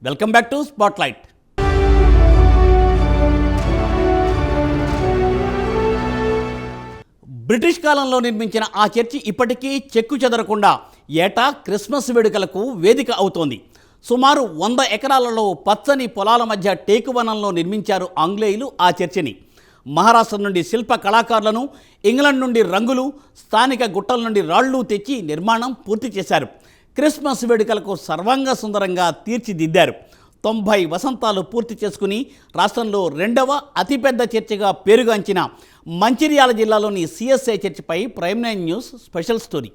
Welcome back to spotlight. British కాలంలో నిర్మించిన ఆ చర్చి ఇప్పటికీ చెక్కు చెదరకుండా ఏటా క్రిస్మస్ వేడుకలకు వేదిక అవుతోంది. సుమారు 100 ఎకరాలలో పచ్చని పొలాల మధ్య టేకువనంలో నిర్మించారు ఆంగ్లేయులు ఆ చర్చిని. మహారాష్ట్ర నుండి శిల్ప కళాకారులను, ఇంగ్లాండ్ నుండి రంగులు, స్థానిక గుట్టల నుండి రాళ్లు తెచ్చి నిర్మాణం పూర్తి చేశారు. క్రిస్మస్ వేడుకలకు సర్వాంగ సుందరంగా తీర్చిదిద్దారు. 90 వసంతాలు పూర్తి చేసుకుని రాష్ట్రంలో 2వ అతిపెద్ద చర్చిగా పేరుగాంచిన మంచిర్యాల జిల్లాలోని సిఎస్ఐ చర్చిపై prime 9 news special story.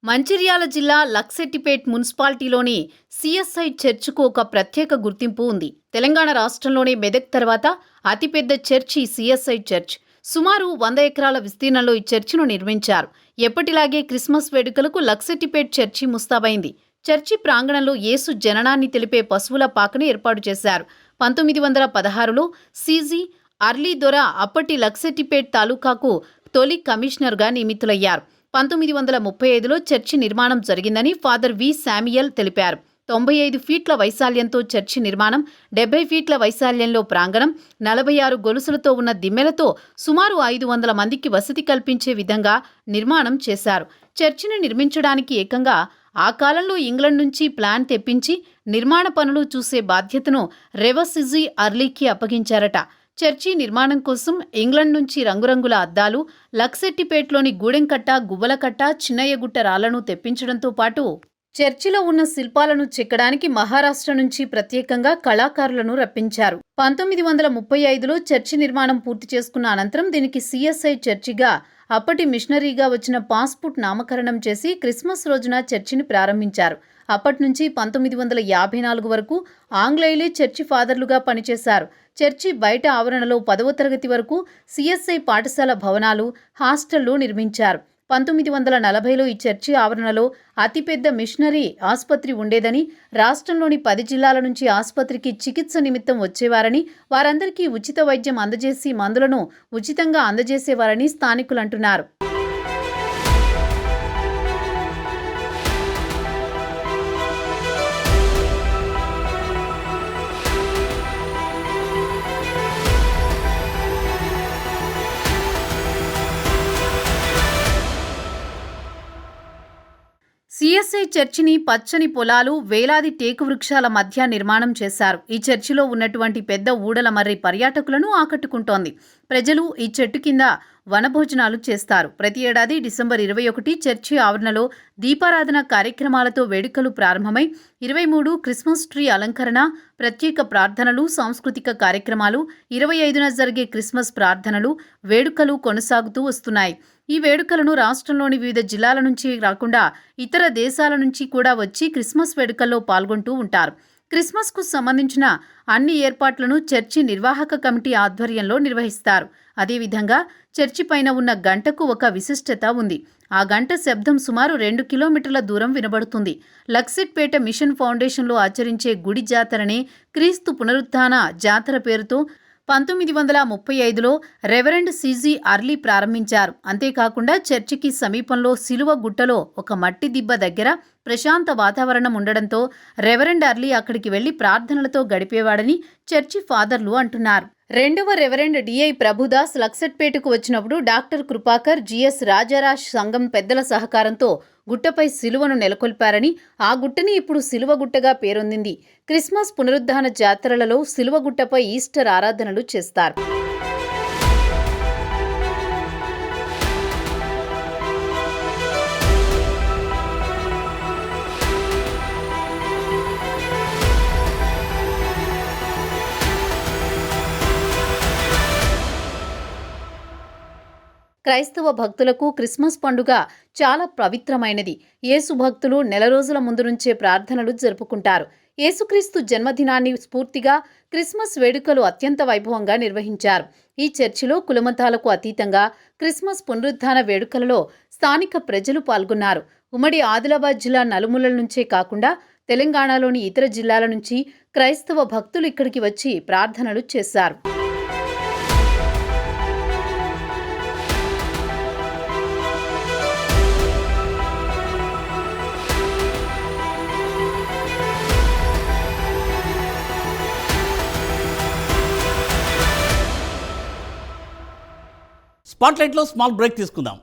Mancherial జిల్లా లక్సెట్టిపేట్ మున్సిపాలిటీలోని సిఎస్ఐ చర్చ్కు ఒక ప్రత్యేక గుర్తింపు ఉంది. తెలంగాణ రాష్ట్రంలోని మెదక్ తర్వాత అతిపెద్ద చర్చి సిఎస్ఐ చర్చ్. సుమారు 100 ఎకరాల విస్తీర్ణంలో ఈ చర్చిను నిర్మించారు. ఎప్పటిలాగే క్రిస్మస్ వేడుకలకు లక్సెట్టిపేట్ చర్చి ముస్తాబైంది. చర్చి ప్రాంగణంలో యేసు జననాన్ని తెలిపే పశువుల పాకను ఏర్పాటు చేశారు. 1916లో సిజి అర్లీ దొర అప్పటి లక్సెట్టిపేట్ తాలూకాకు తొలి కమిషనర్గా నియమితులయ్యారు. 1935లో చర్చి నిర్మాణం జరిగిందని ఫాదర్ వి శామ్యుయల్ తెలిపారు. 95 ఫీట్ల వైశాల్యంతో చర్చి నిర్మాణం, 70 ఫీట్ల వైశాల్యంలో ప్రాంగణం, 46 గొలుసులతో ఉన్న దిమ్మెలతో సుమారు 500 మందికి వసతి కల్పించే విధంగా నిర్మాణం చేశారు. చర్చిని నిర్మించడానికి ఏకంగా ఆ కాలంలో ఇంగ్లండ్ నుంచి ప్లాన్ తెప్పించి నిర్మాణ పనులు చూసే బాధ్యతను రెవసిజి అర్లీకి అప్పగించారట. చర్చి నిర్మాణం కోసం ఇంగ్లండ్ నుంచి రంగురంగుల అద్దాలు, లక్సెట్టిపేట్లోని గూడెంకట్ట, గువ్వలకట్ట, చిన్నయ్యగుట్ట రాళ్లను తెప్పించడంతో పాటు చర్చిలో ఉన్న శిల్పాలను చెక్కడానికి మహారాష్ట్ర నుంచి ప్రత్యేకంగా కళాకారులను రప్పించారు. 1935లో చర్చి నిర్మాణం పూర్తి చేసుకున్న అనంతరం దీనికి సిఎస్ఐ చర్చిగా అప్పటి మిషనరీగా వచ్చిన పాస్పుట్ నామకరణం చేసి క్రిస్మస్ రోజున చర్చిని ప్రారంభించారు. అప్పటి నుంచి 1954 వరకు ఆంగ్లేయులే చర్చి ఫాదర్లుగా పనిచేశారు. చర్చి బయట ఆవరణలో 10వ తరగతి వరకు సిఎస్ఐ పాఠశాల భవనాలు, హాస్టళ్లు నిర్మించారు. 1940లో ఈ చర్చి ఆవరణలో అతిపెద్ద మిషనరీ ఆసుపత్రి ఉండేదని, రాష్ట్రంలోని 10 జిల్లాల నుంచి ఆసుపత్రికి చికిత్స నిమిత్తం వచ్చేవారని, వారందరికీ ఉచిత వైద్యం అందజేసి మందులను ఉచితంగా అందజేసేవారని స్థానికులు అంటున్నారు. సిఎస్ఐ చర్చిని పచ్చని పొలాలు, వేలాది టేకు వృక్షాల మధ్య నిర్మాణం చేశారు. ఈ చర్చిలో ఉన్నటువంటి పెద్ద ఊడల మర్రి పర్యాటకులను ఆకట్టుకుంటోంది. ప్రజలు ఈ చెట్టు కింద వనభోజనాలు చేస్తారు. ప్రతి ఏడాది డిసెంబర్ 21 చర్చి ఆవరణలో దీపారాధన కార్యక్రమాలతో వేడుకలు ప్రారంభమై 23 క్రిస్మస్ ట్రీ అలంకరణ, ప్రత్యేక ప్రార్థనలు, సాంస్కృతిక కార్యక్రమాలు, 25న జరిగే క్రిస్మస్ ప్రార్థనలు, వేడుకలు కొనసాగుతూ వస్తున్నాయి. ఈ వేడుకలను రాష్ట్రంలోని వివిధ జిల్లాల నుంచి కాకుండా ఇతర దేశాల నుంచి కూడా వచ్చి క్రిస్మస్ వేడుకల్లో పాల్గొంటూ ఉంటారు. క్రిస్మస్కు సంబంధించిన అన్ని ఏర్పాట్లను చర్చి నిర్వాహక కమిటీ ఆధ్వర్యంలో నిర్వహిస్తారు. అదేవిధంగా చర్చి పైన ఉన్న గంటకు ఒక విశిష్టత ఉంది. ఆ గంట శబ్దం సుమారు 2 కిలోమీటర్ల దూరం వినబడుతుంది. లక్సెట్పేట మిషన్ ఫౌండేషన్లో ఆచరించే గుడి జాతరనే క్రీస్తు పునరుత్థాన జాతర పేరుతో 1935లో రెవరెండ్ సిజి అర్లీ ప్రారంభించారు. అంతేకాకుండా చర్చికి సమీపంలో సిలువ గుట్టలో ఒక మట్టి దిబ్బ దగ్గర ప్రశాంత వాతావరణం ఉండడంతో రెవరెండ్ అర్లీ అక్కడికి వెళ్లి ప్రార్థనలతో గడిపేవాడని చర్చి ఫాదర్లు అంటున్నారు. 2వ రెవరెండ్ డిఐ ప్రభుదాస్ లక్సెట్పేటకు వచ్చినప్పుడు డాక్టర్ కృపాకర్, జిఎస్ రాజారాజ్ సంఘం పెద్దల సహకారంతో గుట్టపై సిలువను నెలకొల్పారని, ఆ గుట్టని ఇప్పుడు సిలువ గుట్టగా పేరొందింది. క్రిస్మస్ పునరుద్ధాన జాతరలలో సిలువ గుట్టపై ఈస్టర్ ఆరాధనలు చేస్తారు. క్రైస్తవ భక్తులకు క్రిస్మస్ పండుగ చాలా పవిత్రమైనది. యేసు భక్తులు నెల రోజుల ముందు నుంచే ప్రార్థనలు జరుపుకుంటారు. యేసుక్రీస్తు జన్మదినాన్ని స్ఫూర్తిగా క్రిస్మస్ వేడుకలు అత్యంత వైభవంగా నిర్వహించారు. ఈ చర్చిలో కులమతాలకు అతీతంగా క్రిస్మస్ పునరుద్ధాన వేడుకలలో స్థానిక ప్రజలు పాల్గొన్నారు. ఉమ్మడి ఆదిలాబాద్ జిల్లా నలుమూలల నుంచే కాకుండా తెలంగాణలోని ఇతర జిల్లాల నుంచి క్రైస్తవ భక్తులు ఇక్కడికి వచ్చి ప్రార్థనలు చేశారు. స్పాట్లైట్లో స్మాల్ బ్రేక్ తీసుకుందాం.